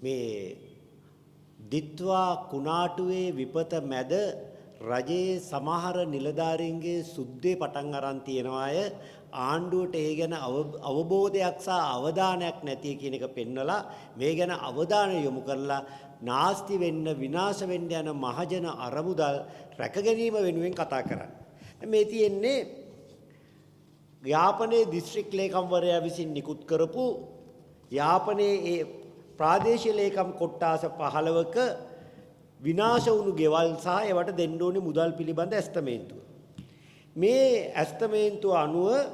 මේ දිත්වා කුණාටුවේ විපත මැද රජයේ සමහර නිලධාරීන්ගේ සුද්ධේ පටන් අරන් තියනවාය ආණ්ඩුවට ඒ ගැන අවබෝධයක් සහ අවධානයක් නැති කියන එක පෙන්වලා මේ ගැන අවධානය යොමු කරලා නාස්ති වෙන්න විනාශ වෙන්න යන මහජන අරමුදල් රැක ගැනීම වෙනුවෙන් කතා කරන්නේ. මේ තියෙන්නේ යාපනයේ දිස්ත්‍රික් ලේකම්වරයා විසින් නිකුත් කරපු යාපනයේ ඒ ප්‍රාදේශීය ලේකම් කොට්ටාස 15ක විනාශ වුණු ගෙවල් සහ ඒවට දෙන්න ඕනේ මුදල් පිළිබඳ ඇස්තමේන්තුව. මේ ඇස්තමේන්තුව අනුව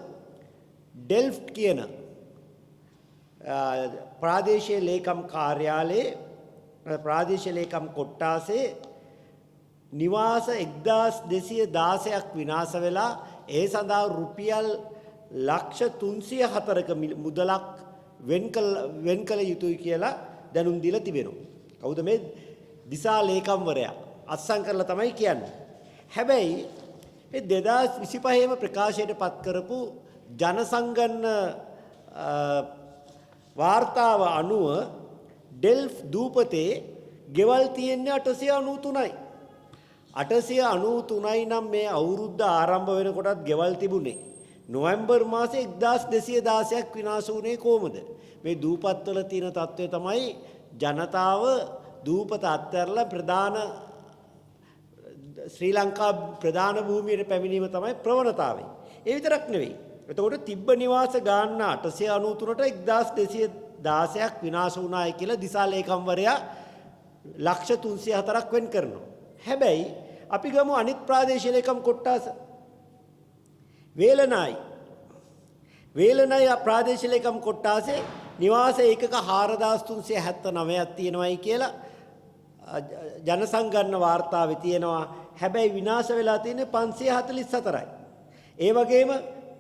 ඩෙල්ෆ්ට් කියන ප්‍රාදේශීය ලේකම් කාර්යාලයේ ප්‍රාදේශීය ලේකම් කොට්ටාසේ නිවාස 1216ක් විනාශ වෙලා ඒ සඳහා රුපියල් ලක්ෂ 304ක මුදලක් වෙන් කළ යුතුයි කියලා දැනුම් දීලා තිබෙනවා. කවුද මේ දිසා ලේකම්වරයා අත්සන් කරලා තමයි කියන්නේ. හැබැයි මේ 2025ම ප්‍රකාශයට පත් කරපු ජනසංගන්න වාර්තාව අනුව ඩෙල්ෆ් දූපතේ ගෙවල් තියෙන්නේ 893යි. 893යි නම් මේ අවුරුද්ද ආරම්භ වෙනකොටත් ගෙවල් තිබුණේ. නොවැම්බර් මාසේ 1216ක් විනාශ වුණේ කොහොමද? මේ දූපත්වල තියෙන තත්ත්වය තමයි ජනතාව දූපත අත්හැරලා ප්‍රධාන ශ්‍රී ලංකා ප්‍රධාන භූමියට පැමිණීම තමයි ප්‍රවණතාවය. ඒ විතරක් නෙවෙයි. එතකොට තිබ්බ නිවාස ගාන්න 893ට 1216ක් විනාශ වුණායි කියලා දිසා ලේකම්වරයා ලක්ෂ 304ක් වෙන් කරනවා. හැබැයි අපි ගමු අනිත් ප්‍රාදේශීය ලේකම් කොට්ටාස වේලනයි ප්‍රාදේශීය ලේකම් කොට්ටාසේ නිවාස ඒකක 4379ක් තියෙනවායි කියලා ජනසංගන්න වාර්තාවේ තියෙනවා. හැබැයි විනාශ වෙලා තියෙන්නේ 544යි. ඒ වගේම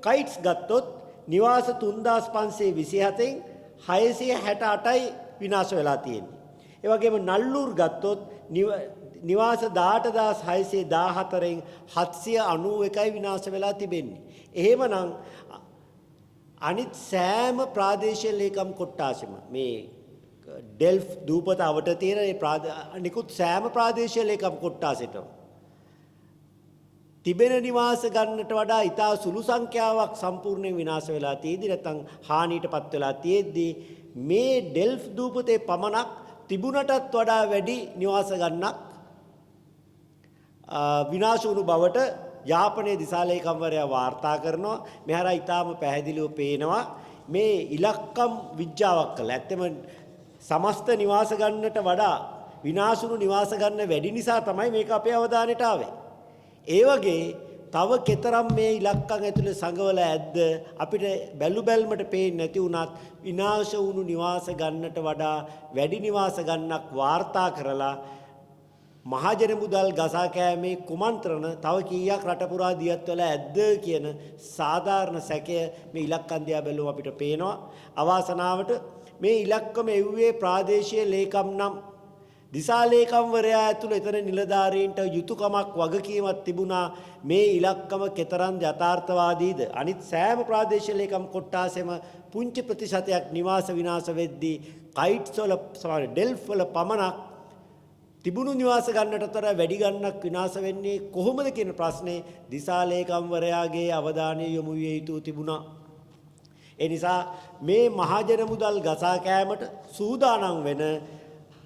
කයිට්ස් ගත්තොත් නිවාස 3527න් 668යි විනාශ වෙලා තියෙන්නේ. ඒ වගේම නල්ලූර් ගත්තොත් නිවාස 18614න් 791යි විනාශ වෙලා තිබෙන්නේ. එහෙමනම් අනිත් සෑම ප්‍රාදේශීය ලේකම් කොට්ටාසෙම මේ ඩෙල්ෆ් දූපත අවට තියෙන නිකුත් සෑම ප්‍රාදේශීය ලේකම් කොට්ටාසෙටම තිබෙන නිවාස ගන්නට වඩා ඉතා සුළු සංඛ්‍යාවක් සම්පූර්ණයෙන් විනාශ වෙලා තියෙද්දි නැත්නම් හානියටපත් වෙලා තියෙද්දි මේ ඩෙල්ෆ් දූපතේ පමණක් තිබුණටත් වඩා වැඩි නිවාස ගන්නක් විනාශ වුණු බවට යාපනයේ දිසා ලේකම්වරයා වාර්තා කරනවා. මෙහරා ඊටාම පැහැදිලිව පේනවා මේ ඉලක්කම් විද්‍යාවක් කළා. ඇත්තම සමස්ත නිවාස ගන්නට වඩා විනාශ වුණු නිවාස ගන්න වැඩි නිසා තමයි මේක අපේ අවධානයට ආවේ. ඒ වගේ තව කතරම් මේ ඉලක්කම් ඇතුලේ සංගවලා ඇද්ද අපිට බැලුමට පේන්නේ නැති වුණත් විනාශ වුණු නිවාස ගන්නට වඩා වැඩි නිවාස ගන්නක් වාර්තා කරලා මහජන මුදල් ගසා කෑමේ කුමන්ත්‍රණ තව කීයක් රට පුරා දියත් වෙලා ඇද්ද කියන සාධාරණ සැකය මේ ඉලක්කම් දිහා බැලුවම අපිට පේනවා. අවාසනාවට මේ ඉලක්කම එව්වේ ප්‍රාදේශීය ලේකම් නම් දිසා ලේකම්වරයා ඇතුළු එතන නිලධාරීන්ට යුතුයකමක් වගකීමක් තිබුණා. මේ ඉලක්කම කතරම් යථාර්ථවාදීද? අනිත් සෑම ප්‍රාදේශීය ලේකම් කොට්ටාසෙම පුංචි ප්‍රතිශතයක් නිවාස විනාශ වෙද්දී කයිට්ස් වල ඩෙල්ෆ් වල පමණක් තිබුණු නිවාස ගන්නටතර වැඩි ගන්නක් විනාශ වෙන්නේ කොහොමද කියන ප්‍රශ්නේ දිසා ලේකම්වරයාගේ අවධානය යොමු විය යුතු තිබුණා. ඒ නිසා මේ මහජන මුදල් ගසා කෑමට සූදානම් වෙන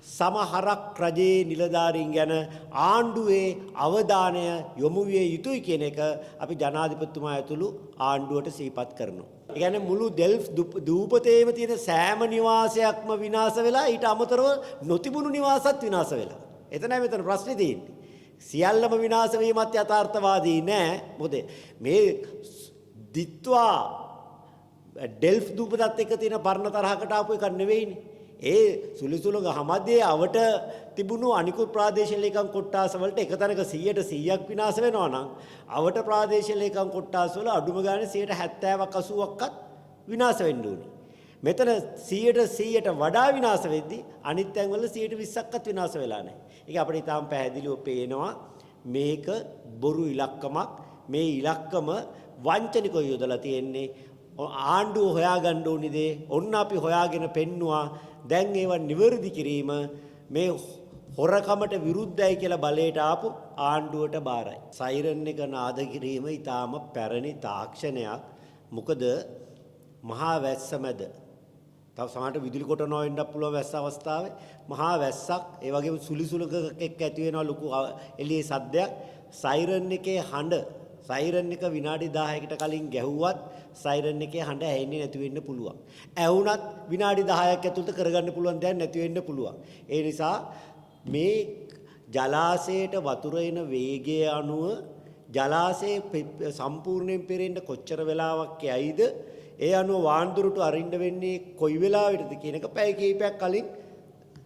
සමහරක් රජයේ නිලධාරීන් ගැන ආණ්ඩුවේ අවධානය යොමු විය යුතුයි කියන එක අපි ජනාධිපතිතුමා ඇතුළු ආණ්ඩුවට සිහිපත් කරනවා. ඒ කියන්නේ මුළු ඩෙල්ෆ් දූපතේම තියෙන සෑම නිවාසයක්ම විනාශ වෙලා ඊට අමතරව නොතිබුණු නිවාසත් විනාශ වෙලා. එතනයි මෙතන ප්‍රශ්නේ තියෙන්නේ. සියල්ලම විනාශ වීමත් යථාර්ථවාදී නෑ. මොකද මේ දිත්වා ඩෙල්ෆ් දූපතත් එක්ක තියෙන පරණ තරහකට ආපු එකක් නෙවෙයිනේ. ඒ සුළුසුළු ගහමැදේ අවට තිබුණු අනිකුත් ප්‍රාදේශීය ලේකම් කොට්ටාස වලට එක තැනක 100%ක් විනාශ වෙනවා නම් අවට ප්‍රාදේශීය ලේකම් කොට්ටාස වල අඩුම ගානේ 70%ක් 80%ක්වත් විනාශ වෙන්න ඕනේ. මෙතන 100%ට වඩා විනාශ වෙද්දී අනිත් තැන් වල 120%ක්වත් විනාශ වෙලා නැහැ. ඒක අපිට ඊටාම් පැහැදිලිව පේනවා මේක බොරු ඉලක්කමක්. මේ ඉලක්කම වංචනිකව යොදලා තියෙන්නේ ආණ්ඩුව හොයාගන්න ඕනි දේ ඔන්න අපි හොයාගෙන පෙන්නවා. දැන් ඒවා නිවැරදි කිරීම මේ හොරකමට විරුද්ධයි කියලා බලයට ආපු ආණ්ඩුවට බාරයි. සයිරන් එක නාද කිරීම ඊටාම පැරණි තාක්ෂණයක්. මොකද මහා වැස්ස මැද තව සමහරට විදුලි කොටනවා වෙන්නත් පුළුවන් වැස්ස අවස්ථාවේ මහා වැස්සක් ඒ වගේම සුලිසුලක එක්ක ඇති වෙනවා ලොකු එළියේ සද්දයක්. සයිරන් එකේ හඬ සයිරන් එක විනාඩි 10කට කලින් ගැහුවත් සයිරන් එකේ හඬ ඇහෙන්නේ නැති වෙන්න පුළුවන්. ඇහුණත් විනාඩි 10ක් ඇතුළත කරගන්න පුළුවන් දෙයක් නැති වෙන්න පුළුවන්. ඒ නිසා මේ ජලාශයට වතුර එන වේගය අනුව ජලාශයේ සම්පූර්ණයෙන් පෙරෙන්න කොච්චර වෙලාවක් යයිද ඒ අනුව වාන්දුරට අරින්න වෙන්නේ කොයි වෙලාවෙටද කියන එක පැය කිහිපයක් කලින්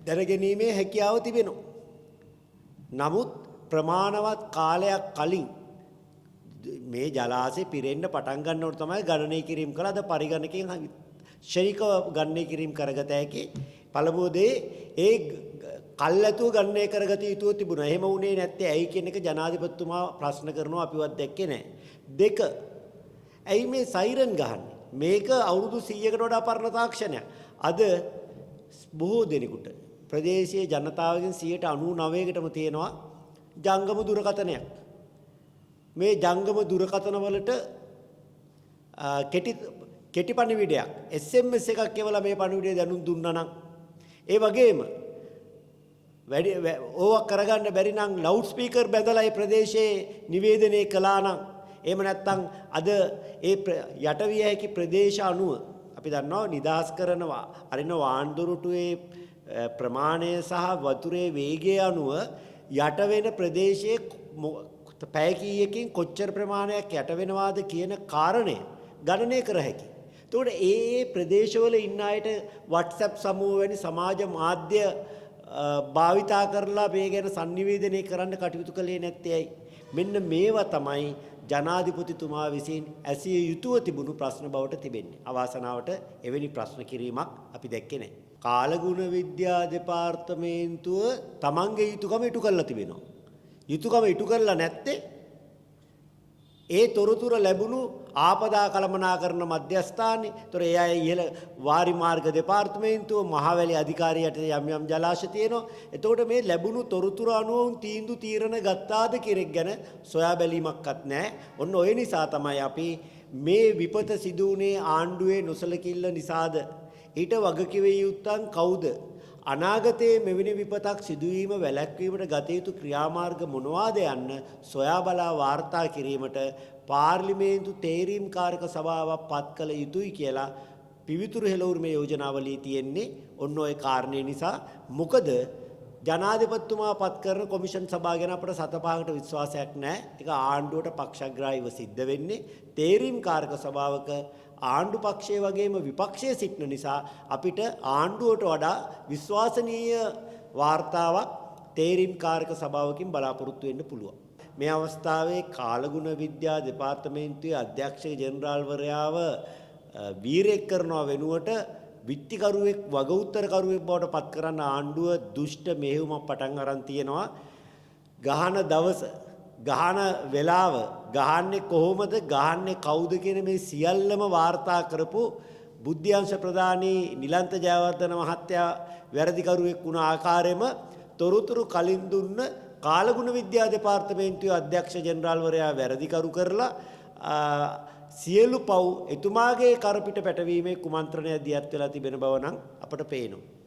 දැනගැනීමේ හැකියාව තිබෙනවා. නමුත් ප්‍රමාණවත් කාලයක් කලින් මේ ජලාශය පිරෙන්න පටන් ගන්නකොට තමයි ගණනය කිරීම කළා. අද පරිගණකයෙන් ශනිකව ගණනය කිරීම කරගත හැකි. පළමුව දේ ඒ කල්ැතුව ගණනය කරගත යුතුව තිබුණා. එහෙම වුණේ නැත්තේ ඇයි කියන එක ජනාධිපතිතුමා ප්‍රශ්න කරනවා අපිවත් දැක්කේ නැහැ. දෙක ඇයි මේ සයිරන් ගහන්නේ? මේක අවුරුදු 100කට වඩා පරණ තාක්ෂණයක්. අද බොහෝ දෙනෙකුට ප්‍රදේශීය ජනතාවගෙන් 99%කටම තියෙනවා ජංගම දුරකථනයක්. මේ ජංගම දුරකථන වලට කෙටි පණිවිඩයක් SMS එකක් එවලා මේ පණිවිඩය දැනුම් දුන්නා නම් ඒ වගේම වැඩි ඕවා කරගන්න බැරි නම් ලවුඩ් ස්පීකර් බැඳලා ඒ ප්‍රදේශයේ නිවේදනය කළා නම් එහෙම නැත්නම් අද ඒ යටවිය හැකි ප්‍රදේශ අනුව අපි දන්නවා නිදහස් කරනවා අරින වාන්දුරුටුවේ ප්‍රමාණය සහ වතුරේ වේගය අනුව යට වෙන ප්‍රදේශයේ පැය කීයකින් කොච්චර ප්‍රමාණයක් යට වෙනවාද කියන කාරණය ගණනය කර හැකියි. එතකොට ඒ ප්‍රදේශවල ඉන්න අයට WhatsApp සමූහ වැනි සමාජ මාධ්‍ය භාවිතා කරලා මේ ගැන sannivedanaya කරන්න කටයුතු කළේ නැත්තේ ඇයි? මෙන්න මේවා තමයි ජනාධිපතිතුමා විසින් ඇසිය යුතුව තිබුණු ප්‍රශ්න බවට තිබෙන්නේ. අවාසනාවට එවැනි ප්‍රශ්න කිරීමක් අපි දැක්කේ නැහැ. කාලගුණ විද්‍යා දෙපාර්තමේන්තුව තමන්ගේ යුතුයකම ඉටු කරලා තිබෙනවා. යුතුයකම ඉටු කරලා නැත්තේ ඒ තොරතුරු ලැබුණු ආපදා කළමනාකරණ මධ්‍යස්ථානයේ. ඒතර ඒ අය ඉහළ වාරි මාර්ග දෙපාර්තමේන්තුව මහවැලි අධිකාරියට යම් යම් ජලාශ තියෙනවා. එතකොට මේ ලැබුණු තොරතුරු අනුව තීරණ ගත්තාද කෙනෙක් ගැන සොයා බැලීමක්වත් නැහැ. ඔන්න ඔය නිසා තමයි අපි මේ විපත සිදු වුණේ ආණ්ඩුවේ නොසලකිල්ල නිසාද? ඊට වගකිව යුත්තන් කවුද? අනාගතයේ මෙවැනි විපතක් සිදුවීම වැළැක්වීමට ගත යුතු ක්‍රියාමාර්ග මොනවාද යන්න සොයා බලා වාර්තා කිරීමට පාර්ලිමේන්තු තේරීම්කාරක සභාවක් පත් කළ යුතුයි කියලා පිවිතුරු හෙළවුරුමේ යෝජනාවලියේ තියෙන්නේ. ඔන්න ඔය කාරණේ නිසා මොකද ජනාධිපතිතුමා පත් කරන කොමිෂන් සභාව ගැන අපට 7-5කට විශ්වාසයක් නැහැ. ඒක ආණ්ඩුවට පක්ෂග්‍රාහීව සිද්ධ වෙන්නේ. තේරීම්කාරක සභාවක ආණ්ඩු පක්ෂයේ වගේම විපක්ෂයේ සිටින නිසා අපිට ආණ්ඩුවට වඩා විශ්වාසනීය වාර්තාවක් තේරීම්කාරක සභාවකින් බලාපොරොත්තු වෙන්න පුළුවන්. මේ අවස්ථාවේ කාලගුණ විද්‍යා දෙපාර්තමේන්තුවේ අධ්‍යක්ෂ ජෙනරාල්වරයාව වීරයෙක් කරනවා වෙනුවට විත්තිකරුවෙක් වගඋත්තරකරුවෙක් බවට පත් කරන්න ආණ්ඩුව දුෂ්ට මෙහෙයුමක් පටන් අරන් තියෙනවා. ගහන දවස ගහන වෙලාව ගහන්නේ කොහොමද ගහන්නේ කවුද කියන මේ සියල්ලම වාර්තා කරපු බුද්ධ්‍යංශ ප්‍රදානී නිලන්ත ජයවර්ධන මහත්තයා වැරදිකරුවෙක් වුණ ආකාරයෙන්ම තොරතුරු කලින් දුන්න කාලගුණ විද්‍යා දෙපාර්තමේන්තුවේ අධ්‍යක්ෂ ජෙනරාල්වරයා වැරදිකරු කරලා සියලු පව් එතුමාගේ කරපිට පැටවීමේ කුමන්ත්‍රණය දියත් වෙලා තිබෙන බව නම් අපට පේනවා.